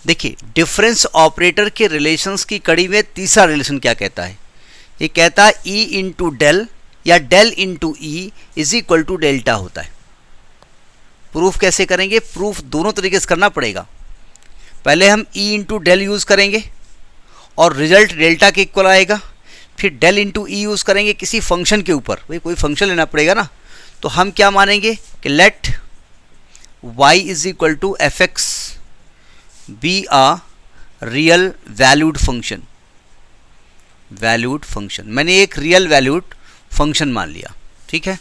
देखिए difference operator के relations की कड़ी में तीसरा रिलेशन क्या कहता है, ये कहता है ई इंटू डेल या del into E is equal to delta होता है। प्रूफ कैसे करेंगे, प्रूफ दोनों तरीके से करना पड़ेगा। पहले हम ई इंटू डेल यूज़ करेंगे और रिजल्ट डेल्टा के इक्वल आएगा, फिर डेल इंटू ई यूज़ करेंगे किसी फंक्शन के ऊपर, भाई कोई फंक्शन लेना पड़ेगा ना। तो हम क्या मानेंगे कि let y is equal to F X be a real valued function. Valued function मैंने एक रियल वैल्यूड फंक्शन मान लिया, ठीक है।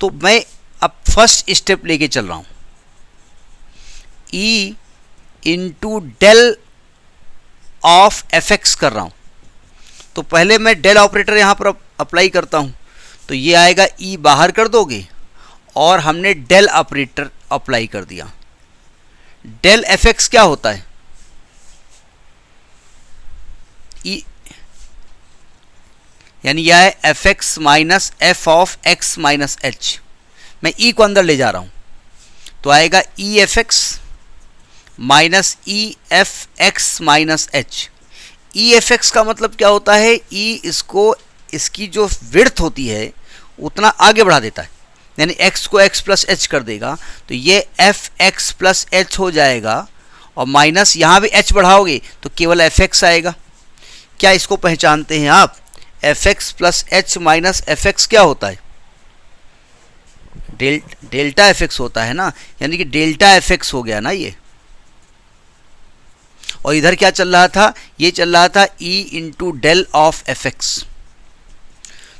तो मैं अब फर्स्ट स्टेप लेके चल रहा हूँ, e into del of F X कर रहा हूँ। तो पहले मैं डेल ऑपरेटर यहाँ पर अप्लाई करता हूँ, तो ये आएगा e बाहर कर दोगे और हमने डेल ऑपरेटर अप्लाई कर दिया। डेल एफ एक्स क्या होता है, e यानी यह है F x minus F of x minus H. मैं e को अंदर ले जा रहा हूँ तो आएगा E F x minus E F x minus H. E F x का मतलब क्या होता है, e इसको इसकी जो विड्थ होती है उतना आगे बढ़ा देता है, यानी x को x प्लस एच कर देगा, तो ये एफ एक्स प्लस एच हो जाएगा और माइनस यहाँ भी h बढ़ाओगे तो केवल एफ एक्स आएगा। क्या इसको पहचानते हैं आप, F x plus H minus F x क्या होता है, डेल्टा एफ एक्स होता है ना, यानी कि डेल्टा एफ एक्स हो गया ना ये। और इधर क्या चल रहा था, ये चल रहा था e into del of F X.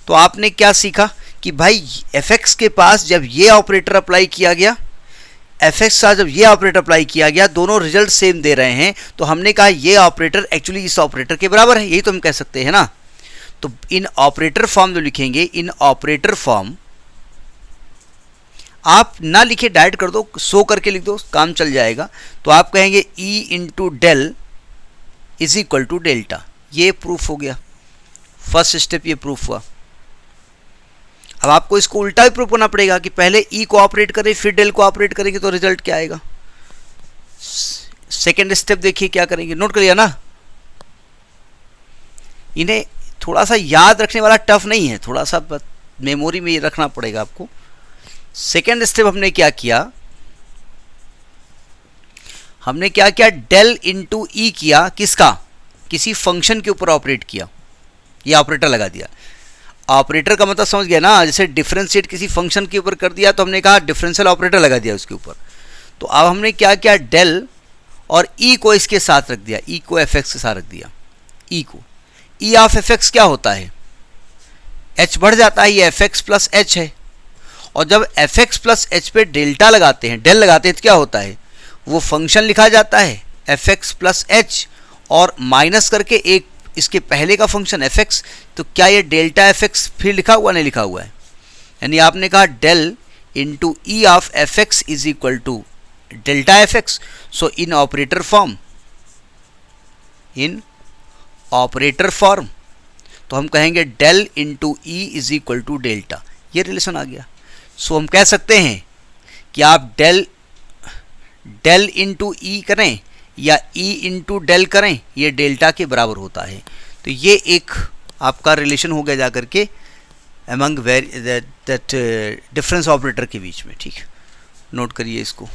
तो आपने क्या सीखा कि भाई एफ एक्स के पास जब ये ऑपरेटर अप्लाई किया गया, एफ एक्स का जब ये ऑपरेटर अप्लाई किया गया, दोनों रिजल्ट सेम दे रहे हैं, तो हमने कहा ये ऑपरेटर एक्चुअली इस ऑपरेटर के बराबर है, यही तो हम कह सकते हैं ना। तो इन ऑपरेटर फॉर्म जो लिखेंगे, इन ऑपरेटर फॉर्म आप ना लिखे डायरेक्ट कर दो, शो करके लिख दो, काम चल जाएगा। तो आप कहेंगे e into del is equal to delta, ये प्रूफ हो गया, फर्स्ट स्टेप ये प्रूफ हुआ। अब आपको इसको उल्टा भी प्रूफ करना पड़ेगा कि पहले e को ऑपरेट करें फिर डेल को ऑपरेट करेंगे तो रिजल्ट क्या आएगा। सेकेंड स्टेप देखिए क्या करेंगे, नोट कर लिया ना। इन्हें थोड़ा सा याद रखने वाला टफ नहीं है, थोड़ा सा मेमोरी में रखना पड़ेगा आपको। सेकेंड स्टेप हमने क्या किया, हमने क्या किया, डेल इंटू ई किया, किसका, किसी फंक्शन के ऊपर ऑपरेट किया, ये ऑपरेटर लगा दिया। ऑपरेटर का मतलब समझ गया ना, जैसे डिफरेंशिएट किसी फंक्शन के ऊपर कर दिया तो हमने कहा डिफरेंशियल ऑपरेटर लगा दिया उसके ऊपर। तो अब हमने क्या किया, डेल और ई को इसके साथ रख दिया, ई को एफ एक्स के साथ रख दिया। ई को ई ऑफ एफ एक्स क्या होता है, एच बढ़ जाता है, ये एफ एक्स प्लस एच है। और जब एफ एक्स प्लस एच पे डेल्टा लगाते हैं, डेल लगाते हैं, तो क्या होता है, वो फंक्शन लिखा जाता है एफ एक्स प्लस एच और माइनस करके एक इसके पहले का फंक्शन एफ एक्स। तो क्या ये डेल्टा एफ एक्स फिर लिखा हुआ, नहीं लिखा हुआ है, यानी आपने कहा del into E of F X is equal to delta F X. So in operator form, in operator form तो हम कहेंगे del into E is equal to delta, ये रिलेशन आ गया। सो हम कह सकते हैं कि आप डेल इंटू ई करें या ई इंटू डेल करें, ये डेल्टा के बराबर होता है। तो ये एक आपका रिलेशन हो गया जा करके अमंग दैट डिफरेंस ऑपरेटर के बीच में, ठीक है, नोट करिए इसको।